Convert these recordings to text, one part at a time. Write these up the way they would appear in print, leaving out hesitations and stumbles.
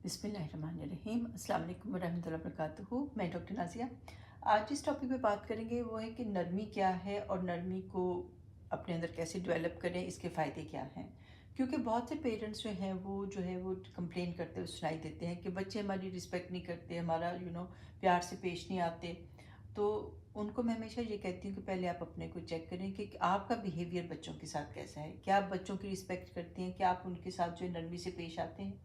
बिस्मिल्लाहिर्रहमानिर्रहीम। अस्सलाम वालेकुम वरहमतुल्लाहि वबरकातुहू। मैं डॉक्टर नाज़िया। आज जिस टॉपिक पे बात करेंगे वो है कि नरमी क्या है और नरमी को अपने अंदर कैसे डेवलप करें, इसके फ़ायदे क्या हैं। क्योंकि बहुत से पेरेंट्स जो है वो कंप्लेन करते हुए सुनाई देते हैं कि बच्चे हमारी रिस्पेक्ट नहीं करते, हमारा प्यार से पेश नहीं आते। तो उनको मैं हमेशा ये कहती हूँ कि पहले आप अपने को चेक करें कि आपका बिहेवियर बच्चों के साथ कैसा है। क्या आप बच्चों की रिस्पेक्ट करते हैं? क्या आप उनके साथ जो है नरमी से पेश आते हैं?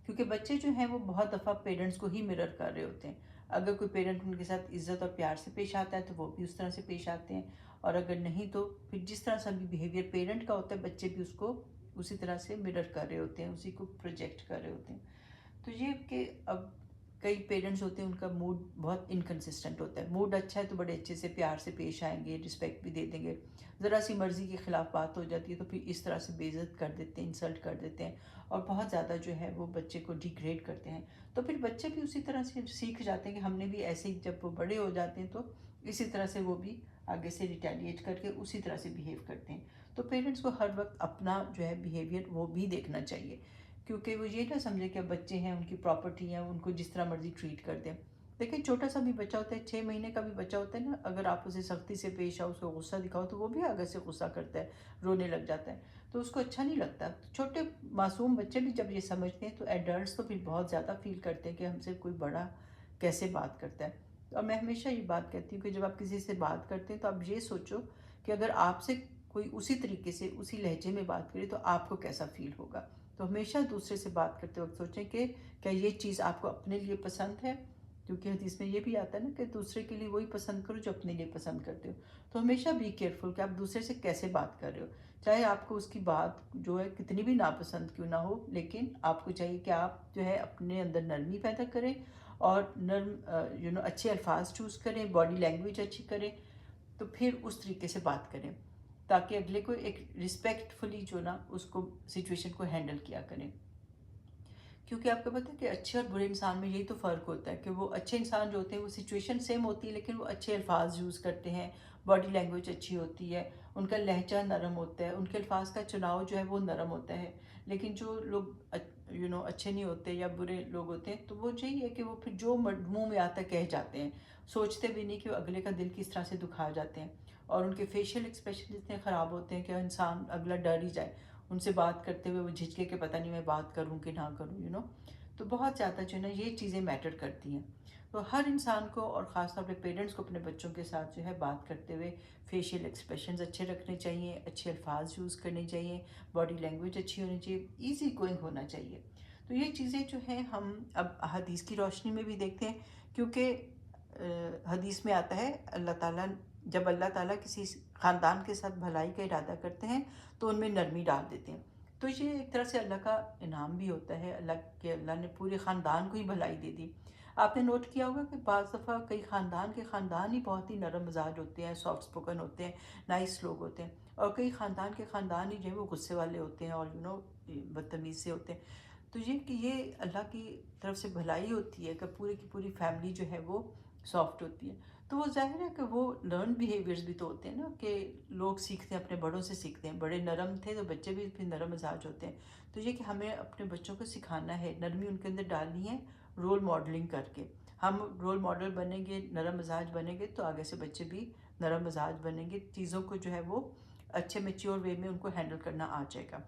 क्योंकि बच्चे जो हैं वो बहुत दफ़ा पेरेंट्स को ही मिरर कर रहे होते हैं। अगर कोई पेरेंट उनके साथ इज़्ज़त और प्यार से पेश आता है तो वो भी उस तरह से पेश आते हैं, और अगर नहीं तो फिर जिस तरह से भी बिहेवियर पेरेंट का होता है बच्चे भी उसको उसी तरह से मिरर कर रहे होते हैं, उसी को प्रोजेक्ट कर रहे होते हैं। तो ये कि अब कई पेरेंट्स होते हैं उनका मूड बहुत इनकंसिस्टेंट होता है। मूड अच्छा है तो बड़े अच्छे से प्यार से पेश आएंगे, रिस्पेक्ट भी दे देंगे। ज़रा सी मर्ज़ी के ख़िलाफ़ बात हो जाती है तो फिर इस तरह से बेइज्जत कर देते हैं, इंसल्ट कर देते हैं, और बहुत ज़्यादा जो है वो बच्चे को डिग्रेड करते हैं। तो फिर बच्चे भी उसी तरह से सीख जाते हैं कि हमने भी ऐसे ही, जब वो बड़े हो जाते हैं तो इसी तरह से वो भी आगे से रिटेलिएट करके उसी तरह से बिहेव करते हैं। तो पेरेंट्स को हर वक्त अपना जो है बिहेवियर वो भी देखना चाहिए, क्योंकि वो ये ना समझे कि बच्चे हैं, उनकी प्रॉपर्टी है, उनको जिस तरह मर्जी ट्रीट कर दें। देखिए, छोटा सा भी बच्चा होता है, 6 महीने का भी बच्चा होता है ना, अगर आप उसे सख्ती से पेश आओ, उसको गुस्सा दिखाओ तो वो भी आगे से गुस्सा करता है, रोने लग जाता है, तो उसको अच्छा नहीं लगता। तो छोटे मासूम बच्चे भी जब ये समझते हैं तो एडल्ट्स तो फिर बहुत ज़्यादा फील करते हैं कि हमसे कोई बड़ा कैसे बात करता है। और मैं हमेशा ये बात कहती हूँ कि जब आप किसी से बात करते हैं तो आप ये सोचो कि अगर आपसे कोई उसी तरीके से उसी लहजे में बात करे तो आपको कैसा फील होगा। तो हमेशा दूसरे से बात करते वक्त सोचें कि क्या ये चीज़ आपको अपने लिए पसंद है, क्योंकि हदीस में ये भी आता है ना कि दूसरे के लिए वही पसंद करो जो अपने लिए पसंद करते हो। तो हमेशा बी केयरफुल कि आप दूसरे से कैसे बात कर रहे हो, चाहे आपको उसकी बात जो है कितनी भी नापसंद क्यों ना हो, लेकिन आपको चाहिए कि आप जो है अपने अंदर नरमी पैदा करें और नर्म अच्छे अल्फाज चूज़ करें, बॉडी लैंग्वेज अच्छी करें, तो फिर उस तरीके से बात करें ताकि अगले को एक रिस्पेक्टफुली जो ना उसको सिचुएशन को हैंडल किया करें। क्योंकि आपको पता है कि अच्छे और बुरे इंसान में यही तो फ़र्क होता है कि वो अच्छे इंसान जो होते हैं वो सिचुएशन सेम होती है लेकिन वो अच्छे अल्फाज यूज़ करते हैं, बॉडी लैंग्वेज अच्छी होती है, उनका लहजा नरम होता है, उनके अल्फाज का चुनाव जो है वो नरम होता है। लेकिन जो लोग अच्छे नहीं होते या बुरे लोग होते हैं तो वो यही है कि वो फिर जो मुंह में आता कह जाते हैं, सोचते भी नहीं कि वो अगले का दिल किस तरह से दुखा जाते हैं, और उनके फेशियल एक्सप्रेशन इतने ख़राब होते हैं कि इंसान अगला डर ही जाए उनसे बात करते हुए, वो झिझके के पता नहीं मैं बात करूं कि ना करूं। तो बहुत ज़्यादा जो है ना ये चीज़ें मैटर करती हैं। तो हर इंसान को और ख़ासतौर पे पेरेंट्स को अपने बच्चों के साथ जो है बात करते हुए फेशियल एक्सप्रेशंस अच्छे रखने चाहिए, अच्छे अल्फाज यूज़ करने चाहिए, बॉडी लैंग्वेज अच्छी होनी चाहिए, ईजी गोइंग होना चाहिए। तो ये चीज़ें जो हैं हम अब हदीस की रोशनी में भी देखते हैं, क्योंकि हदीस में आता है जब अल्लाह ताला किसी ख़ानदान के साथ भलाई का इरादा करते हैं तो उनमें नरमी डाल देते हैं। तो ये एक तरह से अल्लाह का इनाम भी होता है, अल्लाह ने पूरे ख़ानदान को ही भलाई दे दी। आपने नोट किया होगा कि बाज़ दफ़ा कई ख़ानदान ही बहुत ही नरम मिजाज होते हैं, सॉफ्ट स्पोकन होते हैं, नाइस लोग होते हैं, और कई ख़ानदान ही जो है वो गुस्से वाले होते हैं और बदतमीज़ से होते हैं। तो ये अल्लाह की तरफ से भलाई होती है कि पूरी की पूरी फैमिली जो है वो सॉफ्ट होती है। तो वो ज़ाहिर है कि वो लर्न बिहेवियर्स भी तो होते हैं ना, कि लोग सीखते हैं, अपने बड़ों से सीखते हैं, बड़े नरम थे तो बच्चे भी फिर नरम मिजाज होते हैं। तो ये कि हमें अपने बच्चों को सिखाना है, नरमी उनके अंदर डालनी है, रोल मॉडलिंग करके। हम रोल मॉडल बनेंगे, नरम मिजाज बनेंगे तो आगे से बच्चे भी नरम मिजाज बनेंगे, चीज़ों को जो है वो अच्छे मेच्योर वे में उनको हैंडल करना आ जाएगा।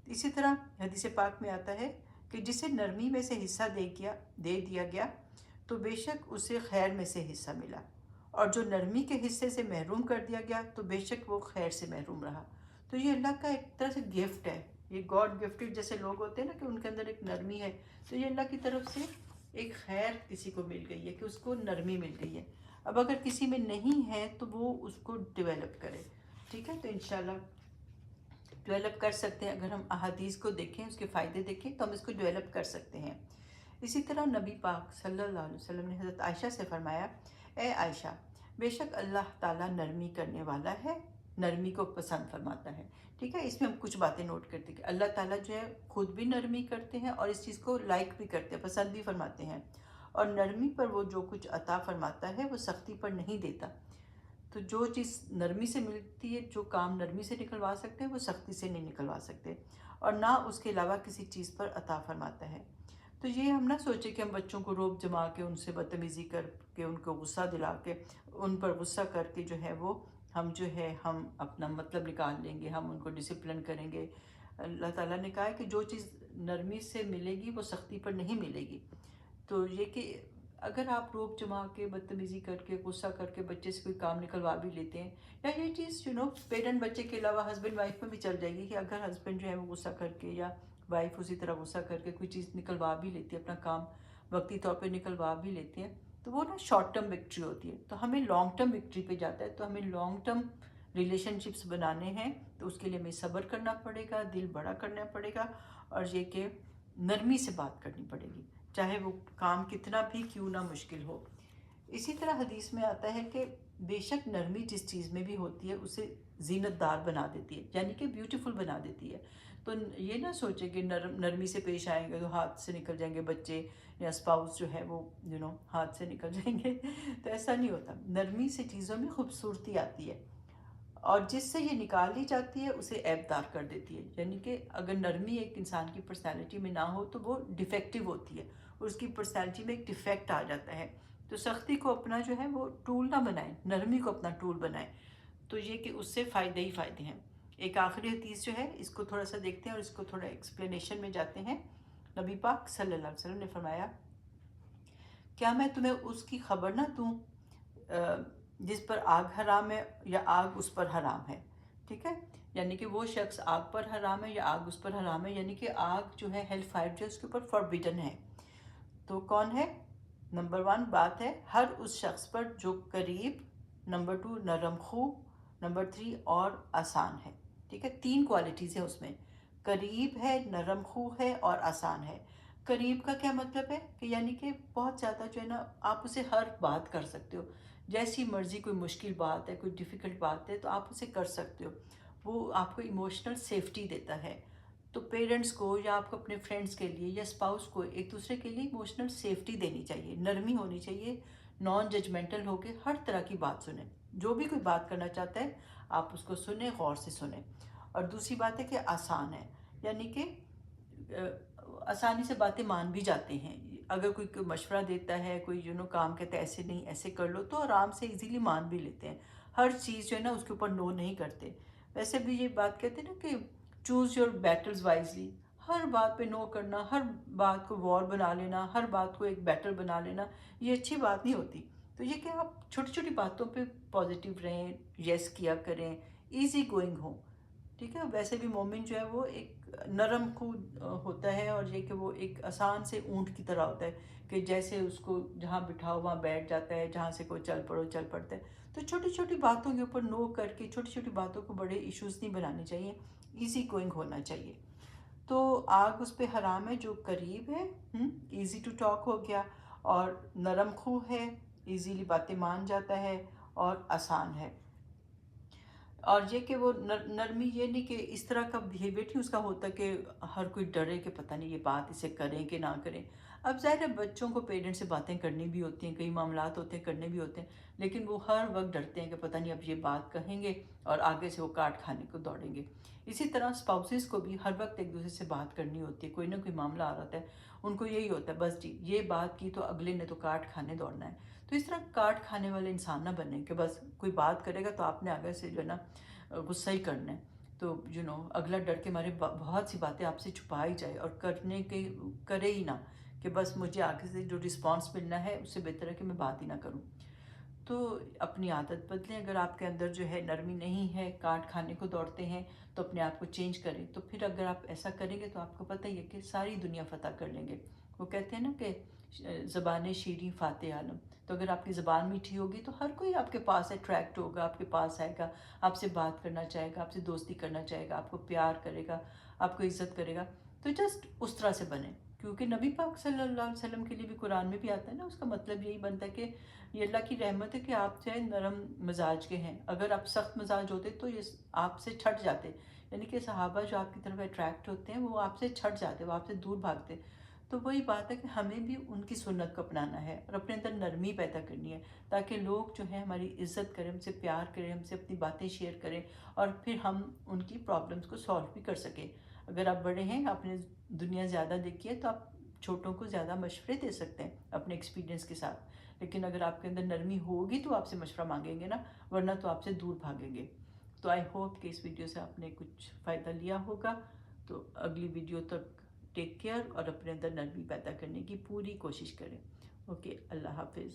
इसी तरह हदीस पाक में आता है कि जिसे नरमी में से हिस्सा दे दिया गया तो बेशक उसे खैर में से हिस्सा मिला, और जो नरमी के हिस्से से महरूम कर दिया गया तो बेशक वो खैर से महरूम रहा। तो ये अल्लाह का एक तरह से गिफ्ट है, ये गॉड गिफ्टेड जैसे लोग होते हैं ना कि उनके अंदर एक नरमी है, तो ये अल्लाह की तरफ से एक खैर किसी को मिल गई है कि उसको नरमी मिल गई है। अब अगर किसी में नहीं है तो वो उसको डेवलप करे, ठीक है। तो इंशाल्लाह डेवलप कर सकते हैं, अगर हम अहादीस को देखें, उसके फ़ायदे देखें तो हम इसको डेवलप कर सकते हैं। इसी तरह नबी पाक सल्लल्लाहु अलैहि वसल्लम ने हज़रत आयशा से फरमाया, ए आयशा, बेशक अल्लाह ताला नरमी करने वाला है, नरमी को पसंद फरमाता है। ठीक है, इसमें हम कुछ बातें नोट करते हैं कि अल्लाह ताला जो है खुद भी नरमी करते हैं और इस चीज़ को लाइक भी करते हैं, पसंद भी फरमाते हैं, और नरमी पर वो जो कुछ अता फरमाता है वो सख्ती पर नहीं देता। तो जो चीज़ नरमी से मिलती है, जो काम नरमी से निकलवा सकते हैं वो सख्ती से नहीं निकलवा सकते, और ना उसके अलावा किसी चीज़ पर अता फरमाता है। तो ये हम ना सोचें कि हम बच्चों को रोब जमा के, उनसे बदतमीज़ी करके, उनको गुस्सा दिला के, उन पर गुस्सा करके जो है वो हम जो है हम अपना मतलब निकाल लेंगे, हम उनको डिसिप्लिन करेंगे। अल्लाह ताला ने कहा है कि जो चीज़ नरमी से मिलेगी वो सख्ती पर नहीं मिलेगी। तो ये कि अगर आप रोब जमा के, बदतमीज़ी करके, गुस्सा करके बच्चे से कोई काम निकलवा भी लेते हैं, या ये चीज़ पेरेंट बच्चे के अलावा हस्बैंड वाइफ में भी चल जाएगी कि अगर हस्बैंड जो है वो गुस्सा करके या वाइफ उसी तरह गुस्सा करके कोई चीज़ निकलवा भी लेती है, अपना काम वक्ती तौर पे निकलवा भी लेती है, तो वो ना शॉर्ट टर्म विक्ट्री होती है। तो हमें लॉन्ग टर्म विक्ट्री पे जाता है। तो हमें लॉन्ग टर्म रिलेशनशिप्स बनाने हैं, तो उसके लिए हमें सब्र करना पड़ेगा, दिल बड़ा करना पड़ेगा, और ये कि नरमी से बात करनी पड़ेगी, चाहे वो काम कितना भी क्यों ना मुश्किल हो। इसी तरह हदीस में आता है कि बेशक नरमी जिस चीज़ में भी होती है उसे जीनतदार बना देती है, यानी कि ब्यूटीफुल बना देती है। तो ये ना सोचे कि नरमी से पेश आएंगे तो हाथ से निकल जाएंगे बच्चे, या स्पाउस जो है वो हाथ से निकल जाएंगे। तो ऐसा नहीं होता। नरमी से चीज़ों में खूबसूरती आती है, और जिससे ये निकाली जाती है उसे ऐबदार कर देती है। यानी कि अगर नरमी एक इंसान की पर्सनैलिटी में ना हो तो वो डिफेक्टिव होती है, और उसकी पर्सनैलिटी में एक डिफेक्ट आ जाता है। तो सख्ती को अपना जो है वो टूल ना बनाएं, नरमी को अपना टूल बनाएं। तो ये कि उससे फ़ायदे ही फ़ायदे हैं। एक आखिरी हदीस जो है, इसको थोड़ा सा देखते हैं और इसको थोड़ा एक्सप्लेनेशन में जाते हैं। नबी पाक सल्लल्लाहु अलैहि वसल्लम ने फरमाया, क्या मैं तुम्हें उसकी खबर ना दूँ जिस पर आग हराम है या आग उस पर हराम है। ठीक है, यानी कि वो शख्स आग पर हराम है या आग उस पर हराम है, यानी कि आग जो है हेल फायर जो है उसके ऊपर फॉरबिडन है। तो कौन है? नंबर 1 बात है हर उस शख्स पर जो करीब, नंबर 2 नरम खू, नंबर 3 और आसान है। ठीक है, 3 क्वालिटीज़ है उसमें, करीब है, नरम खू है और आसान है। करीब का क्या मतलब है कि यानी कि बहुत ज़्यादा जो है ना आप उसे हर बात कर सकते हो, जैसी मर्ज़ी, कोई मुश्किल बात है, कोई डिफ़िकल्ट बात है तो आप उसे कर सकते हो। वो आपको इमोशनल सेफ्टी देता है। तो पेरेंट्स को या आपको अपने फ्रेंड्स के लिए या स्पाउस को एक दूसरे के लिए इमोशनल सेफ्टी देनी चाहिए, नरमी होनी चाहिए, नॉन जजमेंटल होके हर तरह की बात सुने। जो भी कोई बात करना चाहता है आप उसको सुने, गौर से सुने। और दूसरी बात है कि आसान है, यानी कि आसानी से बातें मान भी जाते हैं। अगर कोई मशवरा देता है, कोई काम कहता है ऐसे नहीं ऐसे कर लो, तो आराम से इजीली मान भी लेते हैं। हर चीज़ जो है ना उसके ऊपर नो नहीं करते। वैसे भी ये बात कहते हैं ना कि चूज़ योर बैटल्स वाइजली। हर बात पे नो करना, हर बात को वॉर बना लेना, हर बात को एक बैटल बना लेना, ये अच्छी बात नहीं होती। तो ये कि आप छोटी छोटी बातों पे पॉजिटिव रहें, यस किया करें, इजी गोइंग हो। ठीक है, वैसे भी मोमिन जो है वो एक नरम खून होता है, और ये कि वो एक आसान से ऊंट की तरह होता है कि जैसे उसको जहाँ बिठाओ वहाँ बैठ जाता है, जहाँ से कोई चल पड़ो चल पड़ता है। तो छोटी छोटी बातों के ऊपर नो करके छोटी छोटी बातों को बड़े इश्यूज नहीं बनाने चाहिए, इजी गोइंग होना चाहिए। तो आग उस पे हराम है जो करीब है, इजी टू टॉक हो गया, और नरम खू है, इजीली बातें मान जाता है, और आसान है। और ये कि वो नरमी, ये नहीं कि इस तरह का बिहेवियर नहीं उसका होता कि हर कोई डरे कि पता नहीं ये बात इसे करें कि ना करें। अब ज़ाहिर है बच्चों को पेरेंट्स से बातें करनी भी होती हैं, कई मामलात होते हैं करने भी होते हैं, लेकिन वो हर वक्त डरते हैं कि पता नहीं अब ये बात कहेंगे और आगे से वो काट खाने को दौड़ेंगे। इसी तरह स्पाउसेस को भी हर वक्त एक दूसरे से बात करनी होती है, कोई ना कोई मामला आ रहा है, उनको यही होता है बस जी ये बात की तो अगले ने तो काट खाने दौड़ना है। तो इस तरह काट खाने वाले इंसान ना बने कि बस कोई बात करेगा तो आपने आगे से जो है ना गुस्सा ही करना है। तो अगला डर के मारे बहुत सी बातें आपसे छुपा ही जाए और करने के करे ही ना, कि बस मुझे आगे से जो रिस्पॉन्स मिलना है उससे बेहतर है कि मैं बात ही ना करूं। तो अपनी आदत बदलें। अगर आपके अंदर जो है नरमी नहीं है, काट खाने को दौड़ते हैं, तो अपने आप को चेंज करें। तो फिर अगर आप ऐसा करेंगे तो आपको पता ही है कि सारी दुनिया फतह कर लेंगे। वो कहते हैं ना कि ज़बान शीरीं फ़ाते आलम। तो अगर आपकी ज़बान मीठी होगी तो हर कोई आपके पास अट्रैक्ट होगा, आपके पास आएगा, आपसे बात करना चाहेगा, आपसे दोस्ती करना चाहेगा, आपको प्यार करेगा, आपको इज़्ज़त करेगा। तो जस्ट उस तरह से बने, क्योंकि नबी पाक सल्लल्लाहु अलैहि वसल्लम के लिए भी कुरान में भी आता है ना, उसका मतलब यही बनता है कि ये अल्लाह की रहमत है कि आप जो है नरम मिजाज के हैं। अगर आप सख्त मिजाज होते तो ये आपसे छट जाते, यानी कि सहाबा जो आपकी तरफ अट्रैक्ट होते हैं वो आपसे छट जाते, वो आपसे दूर भागते। तो वही बात है कि हमें भी उनकी सुन्नत को अपनाना है और अपने अंदर नरमी पैदा करनी है, ताकि लोग जो है हमारी इज्जत करें, हमसे प्यार करें, हमसे अपनी बातें शेयर करें, और फिर हम उनकी प्रॉब्लम्स को सॉल्व भी कर सकें। अगर आप बड़े हैं, आपने दुनिया ज़्यादा देखी है, तो आप छोटों को ज़्यादा मशवरे दे सकते हैं अपने एक्सपीरियंस के साथ, लेकिन अगर आपके अंदर नरमी होगी तो आपसे मशवरा मांगेंगे ना, वरना तो आपसे दूर भागेंगे। तो आई होप कि इस वीडियो से आपने कुछ फ़ायदा लिया होगा। तो अगली वीडियो तक टेक केयर और अपने अंदर नरमी पैदा करने की पूरी कोशिश करें। ओके, अल्लाह हाफिज़।